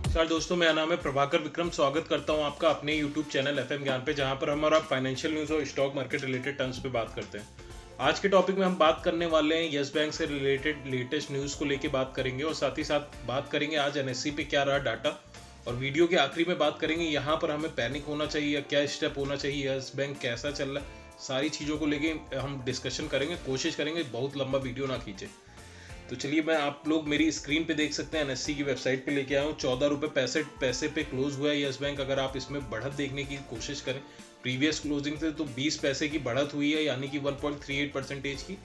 नमस्कार दोस्तों, मेरा नाम है प्रभाकर विक्रम। स्वागत करता हूं आपका अपने YouTube चैनल FM ज्ञान पे, जहां पर हमारा फाइनेंशियल न्यूज़ और स्टॉक मार्केट रिलेटेड टर्म्स पे बात करते हैं। आज के टॉपिक में हम बात करने वाले हैं यस बैंक से रिलेटेड लेटेस्ट न्यूज़ को लेके बात करेंगे और साथ ही साथ बात करेंगे आज NSE पे क्या रहा डाटा, और वीडियो के आखिरी में बात करेंगे यहाँ पर हमें पैनिक होना चाहिए या क्या स्टेप होना चाहिए, यस बैंक कैसा चल रहा है, सारी चीज़ों को लेके हम डिस्कशन करेंगे। कोशिश करेंगे बहुत लंबा वीडियो ना खींचे। तो चलिए, मैं आप लोग मेरी स्क्रीन पे देख सकते हैं, NSE की वेबसाइट पे लेके आया हूँ। 14 रुपये 65 पैसे पे क्लोज हुआ है यस बैंक। अगर आप इसमें बढ़त देखने की कोशिश करें प्रीवियस क्लोजिंग से, तो 20 पैसे की बढ़त हुई है, यानी कि 1.38% की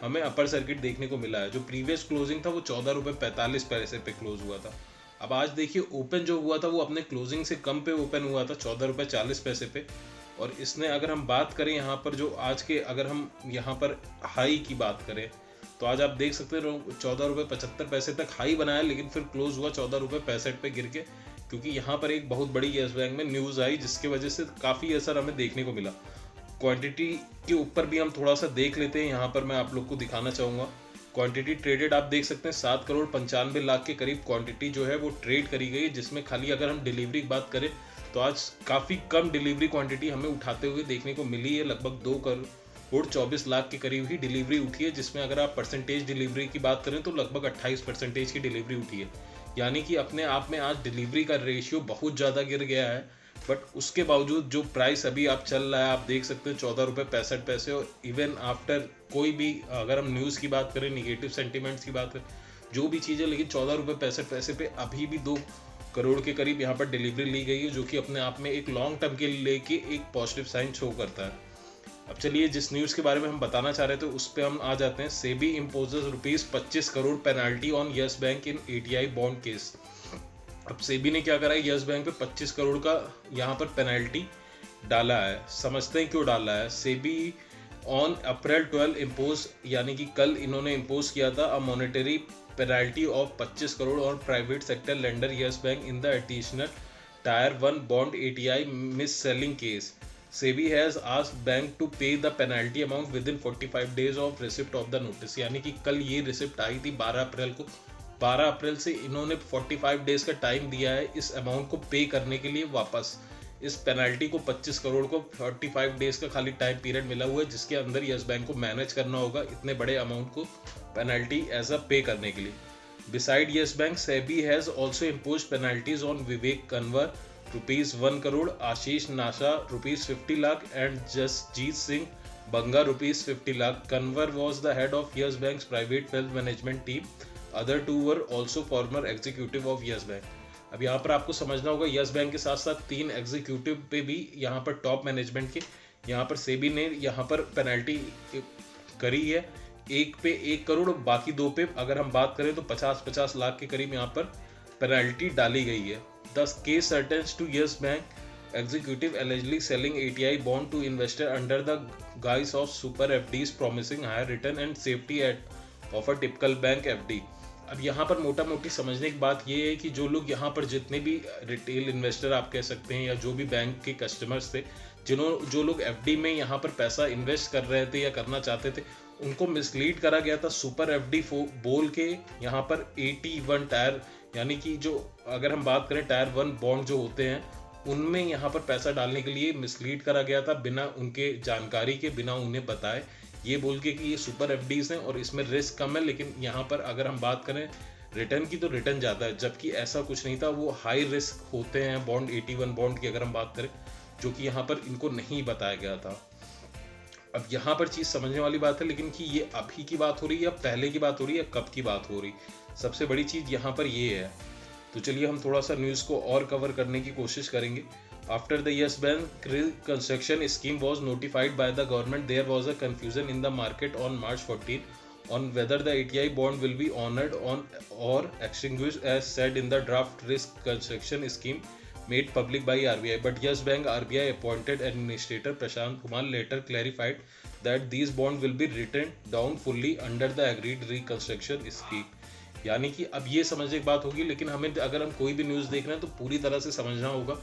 हमें अपर सर्किट देखने को मिला है। जो प्रीवियस क्लोजिंग था वो 14 रुपये 45 पैसे पे क्लोज हुआ था। अब आज देखिए, ओपन जो हुआ था वो अपने क्लोजिंग से कम पे ओपन हुआ था, 14 रुपये 40 पैसे पे। और इसने अगर हम बात करें यहाँ पर जो आज के, अगर हम यहाँ पर हाई की बात करें तो आज आप देख सकते हैं 14 रुपये 75 पैसे तक हाई बनाया, लेकिन फिर क्लोज हुआ 14 रुपये 65 पे गिर के, क्योंकि यहाँ पर एक बहुत बड़ी यस बैंक में न्यूज़ आई जिसकी वजह से काफ़ी असर हमें देखने को मिला। क्वांटिटी के ऊपर भी हम थोड़ा सा देख लेते हैं। यहाँ पर मैं आप लोग को दिखाना चाहूँगा क्वांटिटी ट्रेडेड। आप देख सकते हैं 7 करोड़ 95 लाख के करीब क्वांटिटी जो है वो ट्रेड करी गई है, जिसमें खाली अगर हम डिलीवरी की बात करें तो आज काफ़ी कम डिलीवरी क्वांटिटी हमें उठाते हुए देखने को मिली है। लगभग 2 करोड़ 24 लाख के करीब ही डिलीवरी उठी है, जिसमें अगर आप परसेंटेज डिलीवरी की बात करें तो लगभग 28% की डिलीवरी उठी है। यानी कि अपने आप में आज डिलीवरी का रेशियो बहुत ज़्यादा गिर गया है। बट उसके बावजूद जो प्राइस अभी आप चल रहा है, आप देख सकते हैं 14 रुपये 65 पैसे। और इवन आफ्टर कोई भी, अगर हम न्यूज़ की बात करें, निगेटिव सेंटिमेंट्स की बात करें, जो भी चीज़ें, लेकिन 14 रुपये 65 पैसे पे अभी भी 2 करोड़ के करीब यहाँ पर डिलीवरी ली गई है, जो कि अपने आप में एक लॉन्ग टर्म के लेके एक पॉजिटिव साइन शो करता है। अब चलिए, जिस न्यूज़ के बारे में हम बताना चाह रहे थे उस पर हम आ जाते हैं। SEBI imposes ₹25 crore penalty on yes bank in ATI bond case. अब सेबी ने क्या करा है, यस बैंक पे 25 करोड़ का यहाँ पर पेनल्टी डाला है। समझते हैं क्यों डाला है। सेबी ऑन अप्रैल 12 इम्पोज, यानी कि कल इन्होंने इम्पोज किया था a monetary penalty of 25 crore और private sector lender yes bank in the additional tier 1 bond ATI mis selling case. SEBI has asked bank to pay the penalty amount within 45 days of receipt of the notice। यानी कि कल ये receipt I थी 12 अप्रैल को। 12 अप्रैल से इन्होंने 45 days का time दिया है इस अमाउंट को पे करने के लिए वापस। इस पेनल्टी को 25 करोड़ को 45 डेज का खाली टाइम पीरियड मिला हुआ है, जिसके अंदर यस बैंक को मैनेज करना होगा इतने बड़े अमाउंट को पेनल्टी एज अ पे करने के लिए। Beside Yes Bank, SEBI has also imposed penalties on Vivek Kanwar ₹1 crore, Ashish Nasha ₹50 lakh and Jasjit Singh Banga ₹50 lakh. Kanwar was the head of Yes Bank's private wealth management team. Other two were also former executive of Yes Bank। अब यहाँ पर आपको समझना होगा, यस बैंक के साथ साथ 3 एग्जीक्यूटिव पे भी यहाँ पर टॉप मैनेजमेंट के यहाँ पर सेबी ने यहाँ पर पेनल्टी करी है। एक पे 1 करोड़, बाकी 2 पे अगर हम बात करें तो 50 लाख के करीब यहाँ पर पेनल्टी डाली गई है। The case pertains to Yes Bank executive allegedly selling ATI bond to investor under the guise of super FDs promising higher return and safety of a typical bank FD। अब यहाँ पर मोटा मोटी समझने की बात ये है कि जो लोग यहाँ पर जितने भी रिटेल इन्वेस्टर आप कह सकते हैं या जो भी बैंक के कस्टमर्स थे, जो लोग FD में यहाँ पर पैसा इन्वेस्ट कर रहे थे या करना चाहते थे, उनको मिसलीड करा गया था सुपर FD बोल के। यहाँ पर 81 टायर, यानी कि जो अगर हम बात करें टायर 1 बॉन्ड जो होते हैं, उनमें यहाँ पर पैसा डालने के लिए मिसलीड करा गया था, बिना उनके जानकारी के, बिना उन्हें बताए, ये बोल के कि ये सुपर FDs हैं और इसमें रिस्क कम है। लेकिन यहाँ पर अगर हम बात करें रिटर्न की तो रिटर्न ज़्यादा है, जबकि ऐसा कुछ नहीं था। वो हाई रिस्क होते हैं बॉन्ड, 81 बॉन्ड की अगर हम बात करें, जो कि यहाँ पर इनको नहीं बताया गया था। अब यहाँ पर चीज़ समझने वाली बात है, लेकिन कि ये अभी की बात हो रही है या पहले की बात हो रही है या कब की बात हो रही, सबसे बड़ी चीज़ यहाँ पर ये है। तो चलिए, हम थोड़ा सा न्यूज़ को और कवर करने की कोशिश करेंगे। After the Yes Bank reconstruction scheme was notified by the government, there was a confusion in the market on March 14 on whether the ATI bond will be honored on or extinguished as said in the draft risk construction scheme made public by RBI। But Yes Bank RBI appointed administrator Prashant Kumar later clarified that these bonds will be written down fully under the agreed reconstruction scheme। यानी कि अब ये समझने की बात होगी, लेकिन हमें अगर हम कोई भी न्यूज़ देख रहे हैं तो पूरी तरह से समझना होगा।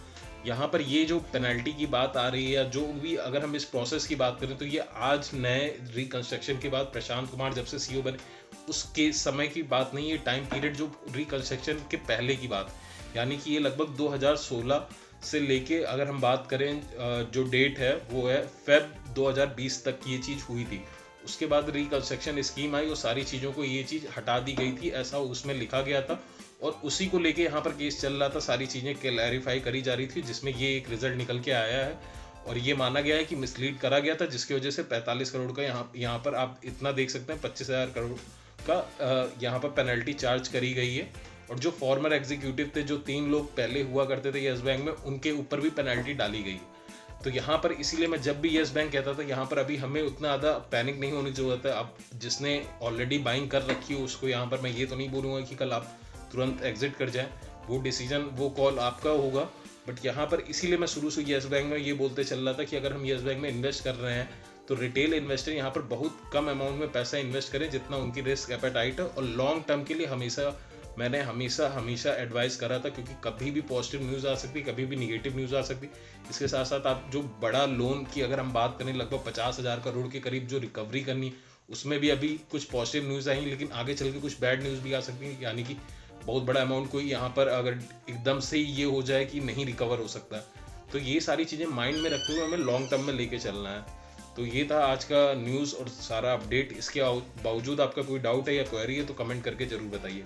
यहाँ पर ये जो पेनल्टी की बात आ रही है या जो भी, अगर हम इस प्रोसेस की बात करें तो ये आज नए रिकंस्ट्रक्शन के बाद प्रशांत कुमार जब से CEO बने उसके समय की बात नहीं है, टाइम पीरियड जो रिकंस्ट्रक्शन के पहले की बात। यानी कि ये लगभग 2016 से लेके अगर हम बात करें जो डेट है वो है फेब 2020 तक ये चीज़ हुई थी। उसके बाद रिकंस्ट्रक्शन स्कीम आई और सारी चीज़ों को ये चीज़ हटा दी गई थी, ऐसा उसमें लिखा गया था और उसी को लेके यहाँ पर केस चल रहा था, सारी चीज़ें क्लैरिफाई करी जा रही थी, जिसमें ये एक रिजल्ट निकल के आया है और ये माना गया है कि मिसलीड करा गया था, जिसकी वजह से 45 करोड़ का यहाँ पर आप इतना देख सकते हैं 25,000 करोड़ का यहाँ पर पेनल्टी चार्ज करी गई है। और जो फॉर्मर एग्जीक्यूटिव थे, जो 3 लोग पहले हुआ करते थे यस बैंक में, उनके ऊपर भी पेनल्टी डाली गई। तो यहाँ पर इसीलिए मैं जब भी यस बैंक कहता था यहाँ पर अभी हमें उतना ज़्यादा पैनिक नहीं होने की ज़रूरत है। अब जिसने ऑलरेडी बाइंग कर रखी हो उसको यहाँ पर मैं ये तो नहीं बोलूँगा कि कल आप तुरंत एग्जिट कर जाए, वो डिसीजन वो कॉल आपका होगा। बट यहाँ पर इसीलिए मैं शुरू से यस बैंक में ये बोलते चल रहा था कि अगर हम यस बैंक में इन्वेस्ट कर रहे हैं तो रिटेल इन्वेस्टर यहाँ पर बहुत कम अमाउंट में पैसा इन्वेस्ट करें जितना उनकी रिस्क एपेटाइट है, और लॉन्ग टर्म के लिए मैंने हमेशा एडवाइस करा था, क्योंकि कभी भी पॉजिटिव न्यूज़ आ सकती, कभी भी निगेटिव न्यूज़ आ सकती। इसके साथ साथ आप जो बड़ा लोन की अगर हम बात करें लगभग 50,000 करोड़ के करीब जो रिकवरी करनी, उसमें भी अभी कुछ पॉजिटिव न्यूज़ आई, लेकिन आगे चल के कुछ बैड न्यूज़ भी आ सकती है, यानी कि बहुत बड़ा अमाउंट कोई यहाँ पर अगर एकदम से ये हो जाए कि नहीं रिकवर हो सकता है। तो ये सारी चीज़ें माइंड में रखते हुए हमें लॉन्ग टर्म में लेके चलना है। तो ये था आज का न्यूज़ और सारा अपडेट। इसके बावजूद आपका कोई डाउट है या क्वेरी है तो कमेंट करके ज़रूर बताइए।